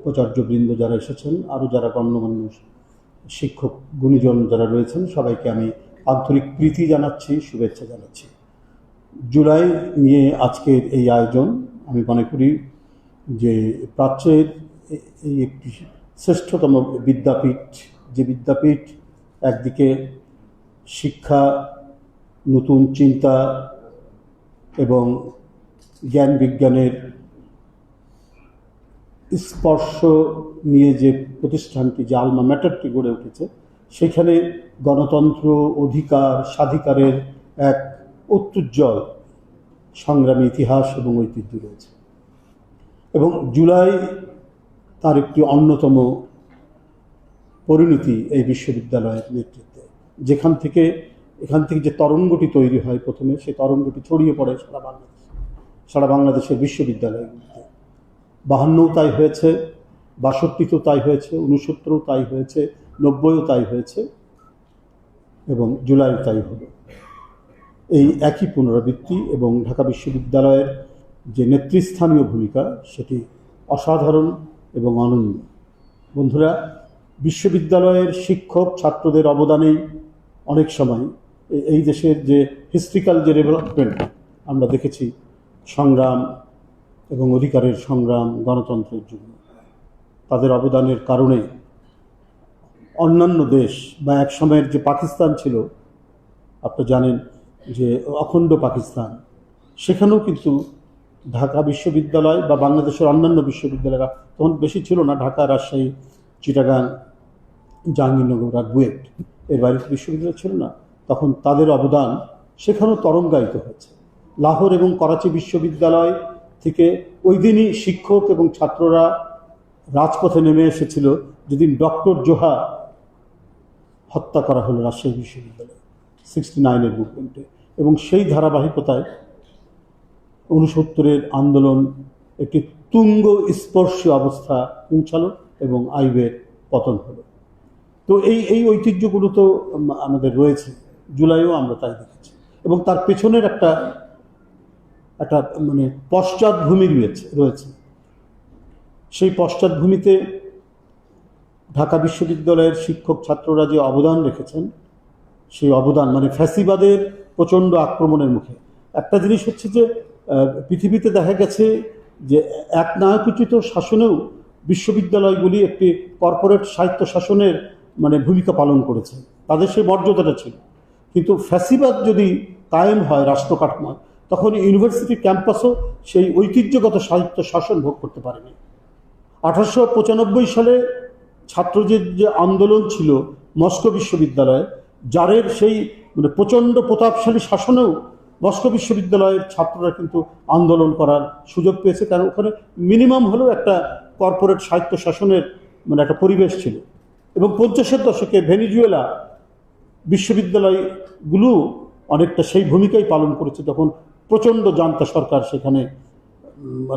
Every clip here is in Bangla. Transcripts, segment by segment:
উপাচার্যবৃন্দ যারা এসেছেন, আরও যারা গণ্যমান্য শিক্ষক গুণীজন যারা রয়েছেন, সবাইকে আমি আন্তরিক প্রীতি জানাচ্ছি, শুভেচ্ছা জানাচ্ছি। জুলাই নিয়ে আজকের এই আয়োজন আমি মনে করি যে প্রাচ্যের এই একটি শ্রেষ্ঠতম বিদ্যাপীঠ, যে বিদ্যাপীঠ একদিকে শিক্ষা, নতুন চিন্তা এবং জ্ঞান বিজ্ঞানের স্পর্শ নিয়ে যে প্রতিষ্ঠানটি, যে আলমা ম্যাটারটি গড়ে উঠেছে, সেখানে গণতন্ত্র, অধিকার, স্বাধিকারের এক অত্যুজ্জ্বল সংগ্রামী ইতিহাস এবং ঐতিহ্য রয়েছে। এবং জুলাই তার একটি অন্যতম পরিণতি এই বিশ্ববিদ্যালয়ের নেতৃত্বে, এখান থেকে যে তরঙ্গটি তৈরি হয় প্রথমে, সেই তরঙ্গটি ছড়িয়ে পড়ে সারা বাংলাদেশের বিশ্ববিদ্যালয়গুলিতে। 52 তাই হয়েছে, 62 তাই হয়েছে, 69 তাই হয়েছে, 90 তাই হয়েছে এবং জুলাই তাই হলো। এই একই পুনরাবৃত্তি এবং ঢাকা বিশ্ববিদ্যালয়ের যে নেতৃস্থানীয় ভূমিকা, সেটি অসাধারণ এবং অনন্য। বন্ধুরা, বিশ্ববিদ্যালয়ের শিক্ষক ছাত্রদের অবদানেই অনেক সময় এই দেশের যে হিস্ট্রিক্যাল যে ডেভেলপমেন্ট আমরা দেখেছি, সংগ্রাম এবং অধিকারের সংগ্রাম, গণতন্ত্রের জন্য তাদের অবদানের কারণে অন্যান্য দেশ বা এক সময়ের যে পাকিস্তান ছিল, আপনারা জানেন যে অখণ্ড পাকিস্তান, সেখানেও কিন্তু ঢাকা বিশ্ববিদ্যালয় বা বাংলাদেশের অন্যান্য বিশ্ববিদ্যালয়রা তখন বেশি ছিল না, ঢাকা, রাজশাহী, চিটাগাং, জাহাঙ্গীরনগর আর বুয়েট, এর বাইরে বিশ্ববিদ্যালয় ছিল না, তখন তাদের অবদান সেখানেও তরঙ্গায়িত হয়েছে। লাহোর এবং করাচি বিশ্ববিদ্যালয় থেকে ওই দিনই শিক্ষক এবং ছাত্ররা রাজপথে নেমে এসেছিল যেদিন ডক্টর জোহা হত্যা করা হলো রাজশাহী বিশ্ববিদ্যালয়ে 69-এর মুভমেন্টে। এবং সেই ধারাবাহিকতায় 69-এর আন্দোলন একটি তুঙ্গ স্পর্শী অবস্থা পৌঁছালো এবং আইবের পতন হলো। তো এই ঐতিহ্যগুলো তো আমাদের রয়েছে, জুলাইও আমরা তাই দেখেছি। এবং তার পেছনের একটা মানে পশ্চাৎভূমি রয়েছে। সেই পশ্চাৎভূমিতে ঢাকা বিশ্ববিদ্যালয়ের শিক্ষক ছাত্ররা যে অবদান রেখেছেন, সেই অবদান মানে ফ্যাসিবাদের প্রচণ্ড আক্রমণের মুখে। একটা জিনিস হচ্ছে যে পৃথিবীতে দেখা গেছে যে একনায়কোচিত শাসনেও বিশ্ববিদ্যালয়গুলি একটি কর্পোরেট স্বায়ত্ত শাসনের মানে ভূমিকা পালন করেছে, তাদের সেই মর্যাদাটা ছিল। কিন্তু ফ্যাসিবাদ যদি কায়েম হয় রাষ্ট্র কাঠামোয়, তখন ইউনিভার্সিটি ক্যাম্পাসও সেই ঐতিহ্যগত সাহিত্য শাসন ভোগ করতে পারেনি। 1895 সালে ছাত্রদের যে আন্দোলন ছিল মস্কো বিশ্ববিদ্যালয়ে, জারের সেই মানে প্রচণ্ড প্রতাপশালী শাসনেও মস্কো বিশ্ববিদ্যালয়ের ছাত্ররা কিন্তু আন্দোলন করার সুযোগ পেয়েছে, কারণ ওখানে মিনিমাম হলেও একটা কর্পোরেট সাহিত্য শাসনের মানে একটা পরিবেশ ছিল। এবং 50-এর দশকে ভেনিজুয়েলা বিশ্ববিদ্যালয়গুলো অনেকটা সেই ভূমিকাই পালন করেছে, যখন প্রচণ্ড জান্তা সরকার সেখানে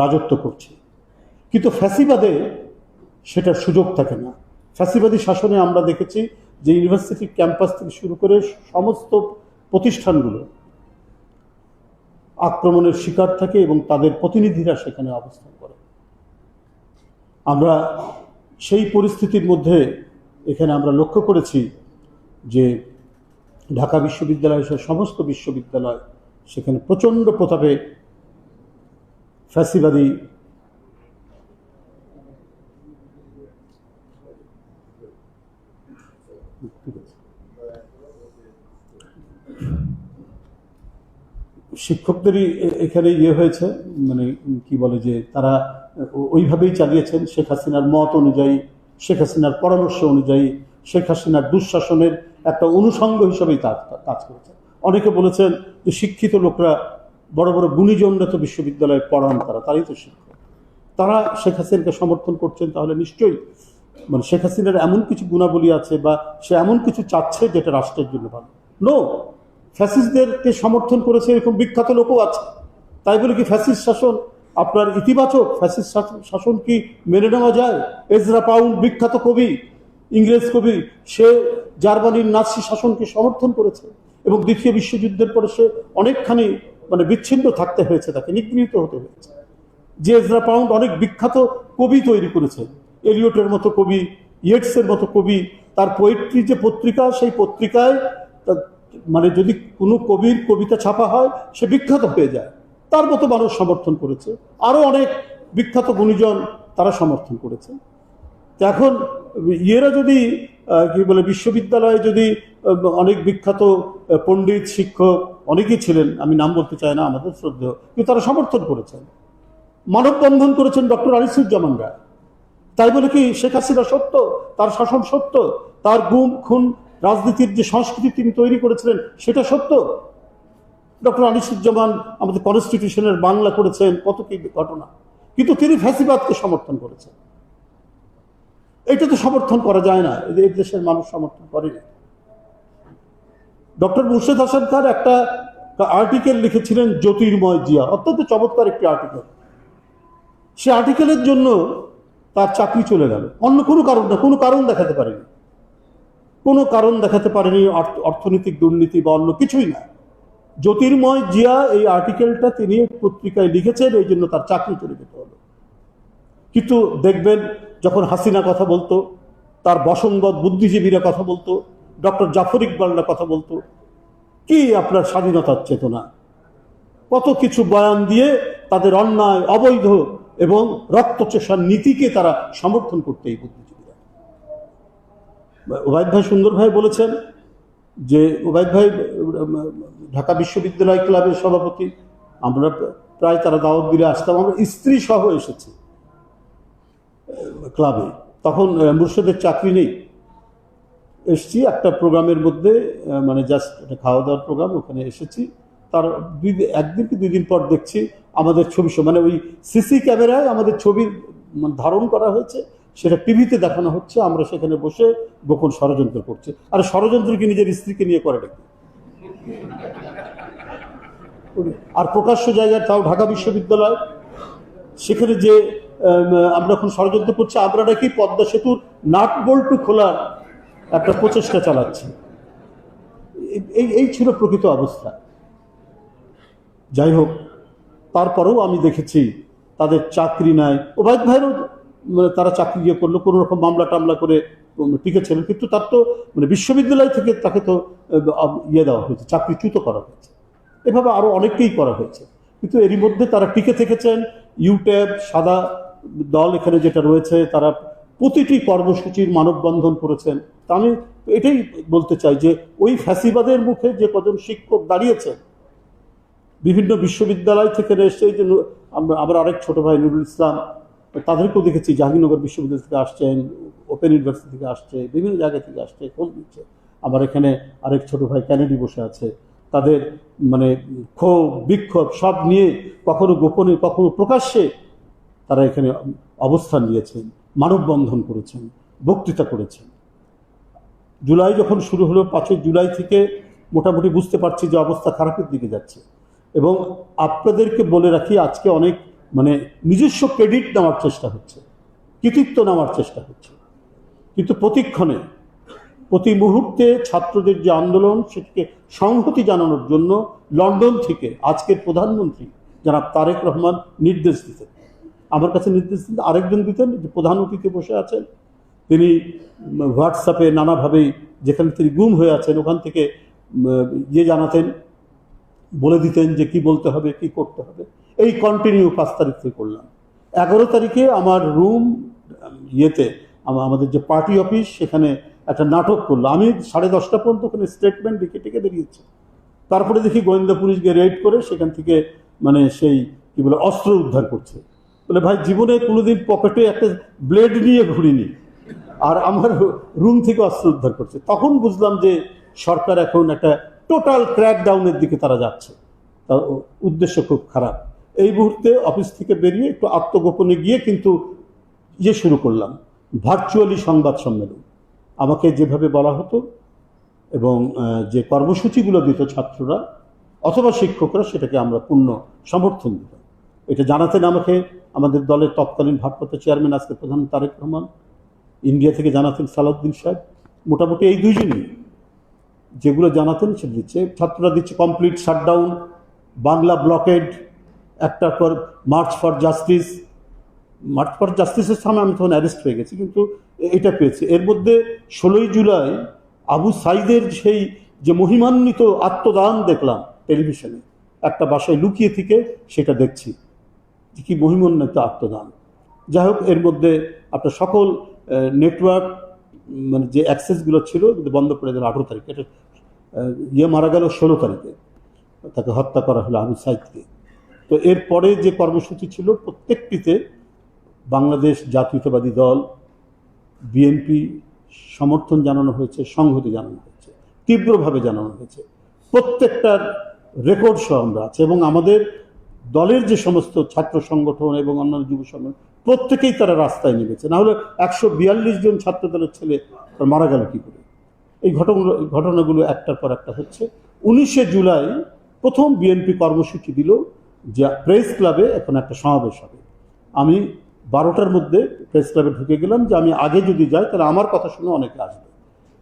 রাজত্ব করছে। কিন্তু ফ্যাসিবাদে সেটার সুযোগ থাকে না। ফ্যাসিবাদী শাসনে আমরা দেখেছি যে ইউনিভার্সিটি ক্যাম্পাস থেকে শুরু করে সমস্ত প্রতিষ্ঠানগুলো আক্রমণের শিকার থাকে এবং তাদের প্রতিনিধিরা সেখানে অবস্থান করে। আমরা সেই পরিস্থিতির মধ্যে এখানে আমরা লক্ষ্য করেছি যে ঢাকা বিশ্ববিদ্যালয় সহ সমস্ত বিশ্ববিদ্যালয় সেখানে প্রচণ্ড প্রতাপে ফ্যাসিবাদী শিক্ষকদেরই এখানে হয়েছে, মানে কি বলে যে তারা ওইভাবেই চালিয়েছেন শেখ হাসিনার মত অনুযায়ী, শেখ হাসিনার পরামর্শ অনুযায়ী, শেখ হাসিনার দুঃশাসনের একটা অনুষঙ্গ হিসেবেই কাজ করেছেন। অনেকে বলেছেন যে শিক্ষিত লোকরা, বড় বড় গুণীজনরা তো বিশ্ববিদ্যালয়ে পড়ান, তারাই তো শিক্ষক, তারা শেখ হাসিনাকে সমর্থন করছেন, তাহলে নিশ্চয়ই মানে শেখ হাসিনার এমন কিছু গুণাবলী আছে বা সে এমন কিছু চাচ্ছে যেটা রাষ্ট্রের জন্য ভালো। নো, ফ্যাসিস্টদেরকে সমর্থন করেছে এরকম বিখ্যাত লোকও আছে। তাই বলে কি ফ্যাসিস্ট শাসন আপনার ইতিবাচক? ফ্যাসিস্ট শাসন কি মেনে নেওয়া যায়? এজরা পাউন্ড, বিখ্যাত কবি, ইংরেজ কবি, সে জার্মানির নাৎসি শাসনকে সমর্থন করেছে এবং দ্বিতীয় বিশ্বযুদ্ধের পরে সে অনেকখানি মানে বিচ্ছিন্ন থাকতে হয়েছে, তাকে নিগৃহীত হতে হয়েছে। যে এজরা পাউন্ড অনেক বিখ্যাত কবি তৈরি করেছে এলিয়টের মতো কবি, ইয়েটসের মতো কবি, তার পোয়েট্রি যে পত্রিকা, সেই পত্রিকায় মানে যদি কোনো কবির কবিতা ছাপা হয় সে বিখ্যাত হয়ে যায়, তার মতো মানুষ সমর্থন করেছে। আরও অনেক বিখ্যাত গুণীজন তারা সমর্থন করেছে। এখন ইয়েরা যদি কি বলে বিশ্ববিদ্যালয়ে যদি অনেক বিখ্যাত পণ্ডিত শিক্ষক অনেকেই ছিলেন, আমি নাম বলতে চাই না, আমাদের শ্রদ্ধেয়, কিন্তু তারা সমর্থন করেছেন, মানববন্ধন করেছেন ডক্টর আনিসুজ্জামান রায়। তাই বলে কি শেখ হাসিনা সত্য, তার শাসন সত্য, তার গুম খুন রাজনীতির যে সংস্কৃতি তিনি তৈরি করেছিলেন সেটা সত্য? ডক্টর আনিসুজ্জামান আমাদের কনস্টিটিউশনের বাংলা করেছেন, কত কি ঘটনা, কিন্তু তিনি ফ্যাসিবাদকে সমর্থন করেছেন। এটা তো সমর্থন করা যায় না, এই দেশের মানুষ সমর্থন করেনি। ডক্টর মুর্শেদ হাসান খান একটা আর্টিকেল লিখেছিলেন জ্যোতির্ময় জিয়া, অত্যন্ত চমৎকার একটি আর্টিকেল। সে আর্টিকেলের জন্য তার চাকরি চলে গেল, অন্য কোনো কারণ না, কোনো কারণ দেখাতে পারেনি, কোনো কারণ দেখাতে পারেনি, অর্থনৈতিক দুর্নীতি বা অন্য কিছুই না। জ্যোতির্ময় জিয়া এই আর্টিকেলটা তিনি পত্রিকায় লিখেছেন, এই জন্য তার চাকরি চলে যেতে হলো। কিন্তু দেখবেন যখন হাসিনা কথা বলতো, তার বসংবদ বুদ্ধিজীবীরা কথা বলতো, ডক্টর জাফর ইকবালরা কথা বলতো, কি আপনার স্বাধীনতার চেতনা, কত কিছু বয়ান দিয়ে তাদের অন্যায়, অবৈধ এবং রক্তচোষার নীতিকে তারা সমর্থন করতে এই বুদ্ধিজীবীরা। ওবায়দ ভাই সুন্দর ভাই বলেছেন যে, ওবায়দ ভাই ঢাকা বিশ্ববিদ্যালয় ক্লাবের সভাপতি, আমরা প্রায় তারা দাওয়াত দিলে আসতাম, আমরা স্ত্রী সহ এসেছি ক্লাবে, তখন মুর্শেদের চাকরি নেই, এসছি একটা প্রোগ্রামের মধ্যে, মানে জাস্ট একটা খাওয়া দাওয়ার প্রোগ্রাম, ওখানে এসেছি। তার একদিন কি 2 দিন পর দেখছি আমাদের ছবি, মানে ওই সিসি ক্যামেরায় আমাদের ছবি ধারণ করা হয়েছে, সেটা টিভিতে দেখানো হচ্ছে, আমরা সেখানে বসে গোপন ষড়যন্ত্র করছি। আর ষড়যন্ত্র কি নিজের স্ত্রীকে নিয়ে করে নাকি? আর প্রকাশ্য জায়গায়, তাও ঢাকা বিশ্ববিদ্যালয়, সেখানে যে আমরা এখন ষড়যন্ত্র করছি, আমরা নাকি পদ্মা সেতুর নাট বল্টু খোলার একটা প্রচেষ্টা চালাচ্ছি। এই ছিল প্রকৃত অবস্থা। যাই হোক, তারপরেও আমি দেখেছি তাদের চাকরি নাই। ওবায়দ ভাইয়েরও তারা চাকরি ইয়ে করলো, কোনো রকম মামলা টামলা করে টিকেছিলেন, কিন্তু তার তো মানে বিশ্ববিদ্যালয় থেকে তাকে তো ইয়ে দেওয়া হয়েছে, চাকরিচ্যুত করা হয়েছে। এভাবে আরও অনেককেই করা হয়েছে, কিন্তু এরই মধ্যে তারা টিকে থেকেছেন। ইউট্যাব, সাদা দল এখানে যেটা রয়েছে, তারা প্রতিটি কর্মসূচির মানববন্ধন করেছেন। তা আমি এটাই বলতে চাই যে ওই ফ্যাসিবাদের মুখে যে কজন শিক্ষক দাঁড়িয়েছেন বিভিন্ন বিশ্ববিদ্যালয় থেকে এসে, এই যে আবার আরেক ছোট ভাই নুরুল ইসলাম, তাদেরকেও দেখেছি জাহাঙ্গীরনগর বিশ্ববিদ্যালয় থেকে আসছেন, ওপেন ইউনিভার্সিটি থেকে আসছে, বিভিন্ন জায়গা থেকে আসছে, খোঁজ নিচ্ছে। আমার এখানে আরেক ছোট ভাই ক্যানেডি বসে আছে, তাদের মানে ক্ষোভ বিক্ষোভ সব নিয়ে কখনো গোপনে কখনো প্রকাশ্যে তারা এখানে অবস্থান নিয়েছেন, মানববন্ধন করেছেন, বক্তৃতা করেছেন। জুলাই যখন শুরু হলো, 5 জুলাই থেকে মোটামুটি বুঝতে পারছি যে অবস্থা খারাপের দিকে যাচ্ছে। এবং আপনাদেরকে বলে রাখি, আজকে অনেক মানে নিজস্ব ক্রেডিট নেওয়ার চেষ্টা হচ্ছে, কৃতিত্ব নেওয়ার চেষ্টা হচ্ছে, কিন্তু প্রতিক্ষণে প্রতি মুহূর্তে ছাত্রদের যে আন্দোলন, সেটিকে সংহতি জানানোর জন্য লন্ডন থেকে আজকের প্রধানমন্ত্রী জনাব তারেক রহমান নির্দেশ দিতেন। আমার কাছে নির্দেশ দিতেন, আরেকজন দিতেন, যে প্রধান অতিথি বসে আছেন, তিনি হোয়াটসঅ্যাপে নানাভাবেই যেখানে তিনি গুম হয়ে আছেন ওখান থেকে ইয়ে জানাতেন, বলে দিতেন যে কি বলতে হবে, কি করতে হবে। এই কন্টিনিউ 5 তারিখ থেকে করলাম। 11 তারিখে আমার রুম ইয়েতে, আমাদের যে পার্টি অফিস, সেখানে একটা নাটক করলো। আমি 10:30 পর্যন্ত ওখানে স্টেটমেন্ট লিখে বেরিয়েছি। তারপরে দেখি গোয়েন্দা পুলিশ গিয়ে রেড করে সেখান থেকে মানে সেই কি বলে অস্ত্র উদ্ধার করছে। বলে ভাই, জীবনে কোনোদিন পকেটে একটা ব্লেড নিয়ে ঘুরিনি, আর আমার রুম থেকে অস্ত্র উদ্ধার করছে। তখন বুঝলাম যে সরকার এখন একটা টোটাল ক্র্যাকডাউনের দিকে তারা যাচ্ছে, তার উদ্দেশ্য খুব খারাপ। এই মুহূর্তে অফিস থেকে বেরিয়ে একটু আত্মগোপনে গিয়ে কিন্তু ইয়ে শুরু করলাম, ভার্চুয়ালি সংবাদ সম্মেলন। আমাকে যেভাবে বলা হতো এবং যে কর্মসূচিগুলো দিত ছাত্ররা অথবা শিক্ষকরা, সেটাকে আমরা পূর্ণ সমর্থন দিতাম। এটা জানাতেন আমাকে আমাদের দলের তৎকালীন ভারপ্রাপ্ত চেয়ারম্যান, আজকে প্রধান তারেক রহমান, ইন্ডিয়া থেকে জানাতেন সালাউদ্দিন সাহেব। মোটামুটি এই দুইজনই যেগুলো জানাতেন সেটা দিচ্ছে। ছাত্ররা দিচ্ছে কমপ্লিট শাটডাউন, বাংলা ব্লকেড, একটার পর March for justice, March for জাস্টিসের সামনে আমি তখন অ্যারেস্ট হয়ে গেছি, কিন্তু এটা পেয়েছি। এর মধ্যে 16ই জুলাই আবু সাইদের সেই যে মহিমান্বিত আত্মদান দেখলাম টেলিভিশনে, একটা বাসায় লুকিয়ে থেকে সেটা দেখছি যে কি মহিমান্বিত আত্মদান। যাই হোক, এর মধ্যে আপনার সকল নেটওয়ার্ক মানে যে অ্যাক্সেসগুলো ছিল বন্ধ করে দিল 18 তারিখে। এটা মারা গেল 16 তারিখে, তাকে হত্যা করা হলো আবু সাইদকে। তো এরপরে যে কর্মসূচি ছিল প্রত্যেকটিতে বাংলাদেশ জাতীয়তাবাদী দল, বিএনপি সমর্থন জানানো হয়েছে, সংহতি জানানো হয়েছে, তীব্রভাবে জানানো হয়েছে। প্রত্যেকটার রেকর্ড সহ আমরা আছে, এবং আমাদের দলের যে সমস্ত ছাত্র সংগঠন এবং অন্যান্য যুব সংগঠন প্রত্যেকেই তারা রাস্তায় নেমেছে। না হলে 142 জন ছাত্র দলের ছেলে মারা গেল কি করে? এই ঘটনাগুলো একটার পর একটা হচ্ছে। 19শে জুলাই প্রথম বিএনপি কর্মসূচি দিল যে প্রেস ক্লাবে এখন একটা সমাবেশ হবে। আমি 12টার মধ্যে প্রেস ক্লাবে ঢুকে গেলাম যে আমি আগে যদি যাই তাহলে আমার কথা শুনে অনেকে আসবে।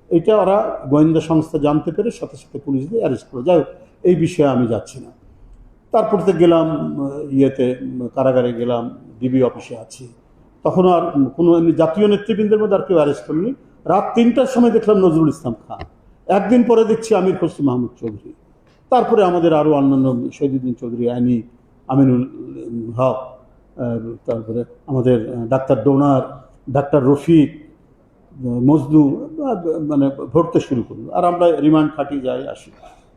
এটা ওরা গোয়েন্দা সংস্থা জানতে পেরে সাথে সাথে পুলিশ দিয়ে অ্যারেস্ট করে। যাই হোক, এই বিষয়ে আমি যাচ্ছি না। তারপর তো গেলাম কারাগারে গেলাম, ডিবি অফিসে আছি। তখন আর কোনো এমনি জাতীয় নেতৃবৃন্দের মধ্যে আর কেউ অ্যারেস্ট করেনি। রাত 3টার সময় দেখলাম নজরুল ইসলাম খান, একদিন পরে দেখছি আমির খসরু মাহমুদ চৌধুরী, তারপরে আমাদের আরও অন্যান্য শহীদুদ্দিন চৌধুরী, আইনি, আমিনুল হক, তারপরে আমাদের ডাক্তার ডোনার, ডাক্তার রফিক, মজনু, মানে ভরতে শুরু করলো। আর আমরা রিমান্ড খাটিয়ে যাই আসি,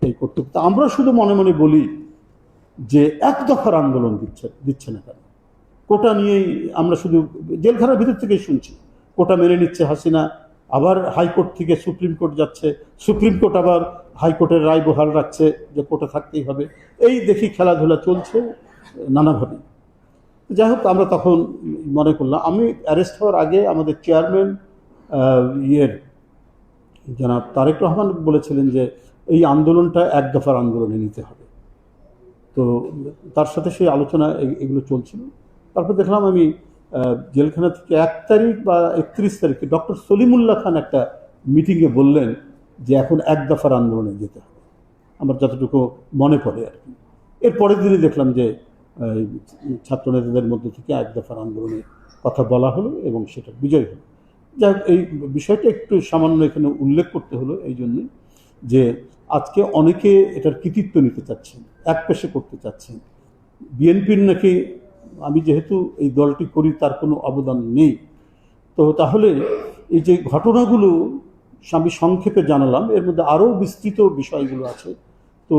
এই করতে করতে আমরা শুধু মনে মনে বলি যে এক দফার আন্দোলন দিচ্ছে না কেন? কোটা নিয়েই আমরা শুধু জেলখানার ভিতর থেকেই শুনছি কোটা মেনে নিচ্ছে হাসিনা, আবার হাইকোর্ট থেকে সুপ্রিম কোর্ট যাচ্ছে, সুপ্রিম কোর্ট আবার হাইকোর্টের রায় বহাল রাখছে যে কোটা থাকতেই হবে। এই দেখি খেলাধুলা চলছে নানাভাবে। যাই হোক, আমরা তখন মনে করলাম, আমি অ্যারেস্ট হওয়ার আগে আমাদের চেয়ারম্যান জনাব তারেক রহমান বলেছিলেন যে এই আন্দোলনটা এক দফার আন্দোলনে নিতে হবে। তো তার সাথে সেই আলোচনা এগুলো চলছিল। তারপর দেখলাম আমি জেলখানা থেকে 1 তারিখ বা 31 তারিখে ডক্টর সলিমুল্লাহ খান একটা মিটিংয়ে বললেন যে এখন এক দফার আন্দোলনে যেতে হবে, আমার যতটুকু মনে পড়ে আর কি। এর পরের দিনই দেখলাম যে ছাত্রনেতাদের মধ্যে থেকে এক দফার আন্দোলনের কথা বলা হলো এবং সেটা বিজয় হলো। যাই হোক, এই বিষয়টা একটু সামান্য এখানে উল্লেখ করতে হলো এই জন্যে যে আজকে অনেকে এটার কৃতিত্ব নিতে চাচ্ছেন, এক পেশে করতে চাচ্ছেন। বিএনপির নাকি, আমি যেহেতু এই দলটি করি তার কোনো অবদান নেই। তো তাহলে এই যে ঘটনাগুলো আমি সংক্ষেপে জানালাম, এর মধ্যে আরও বিস্তৃত বিষয়গুলো আছে। তো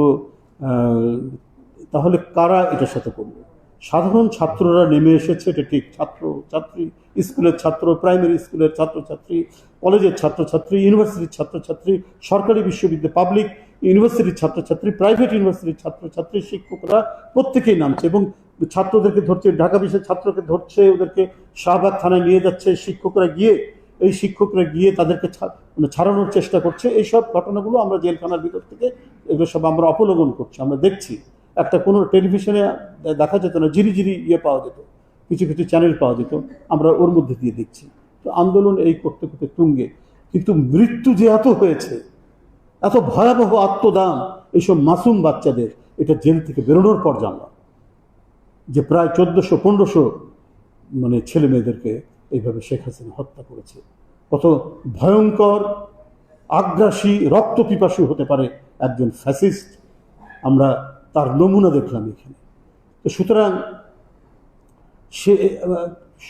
তাহলে কারা এটার সাথে করবে? সাধারণ ছাত্ররা নেমে এসেছে, এটা ঠিক। ছাত্র ছাত্রী, স্কুলের ছাত্র, প্রাইমারি স্কুলের ছাত্রছাত্রী, কলেজের ছাত্রছাত্রী, ইউনিভার্সিটির ছাত্রছাত্রী, সরকারি বিশ্ববিদ্যালয়, পাবলিক ইউনিভার্সিটির ছাত্রছাত্রী, প্রাইভেট ইউনিভার্সিটির ছাত্রছাত্রী, শিক্ষকরা প্রত্যেকেই নামছে এবং ছাত্রদেরকে ধরছে, ঢাকা বিশ্বের ছাত্রকে ধরছে, ওদেরকে শাহবাগ থানায় নিয়ে যাচ্ছে। শিক্ষকরা গিয়ে তাদেরকে ছাড়ানোর চেষ্টা করছে। এইসব ঘটনাগুলো আমরা জেলখানার ভিতর থেকে এগুলো সব আমরা অবলোকন করছি, আমরা দেখছি। একটা কোনো টেলিভিশনে দেখা যেত না, ঝিরিঝিরি পাওয়া যেত, কিছু কিছু চ্যানেল পাওয়া যেত, আমরা ওর মধ্যে দিয়ে দেখছি। তো আন্দোলন এই করতে করতে তুঙ্গে, কিন্তু মৃত্যু যে এত হয়েছে, এত ভয়াবহ আত্মদান এইসব মাসুম বাচ্চাদের, এটা জেল থেকে বেরোনোর পর জানলাম যে প্রায় 1400-1500 মানে ছেলে মেয়েদেরকে এইভাবে শেখ হাসিনা হত্যা করেছে। কত ভয়ঙ্কর, আগ্রাসী, রক্তপিপাসু হতে পারে একজন ফ্যাসিস্ট, আমরা তার নমুনা দেখলাম এখানে। তো সুতরাং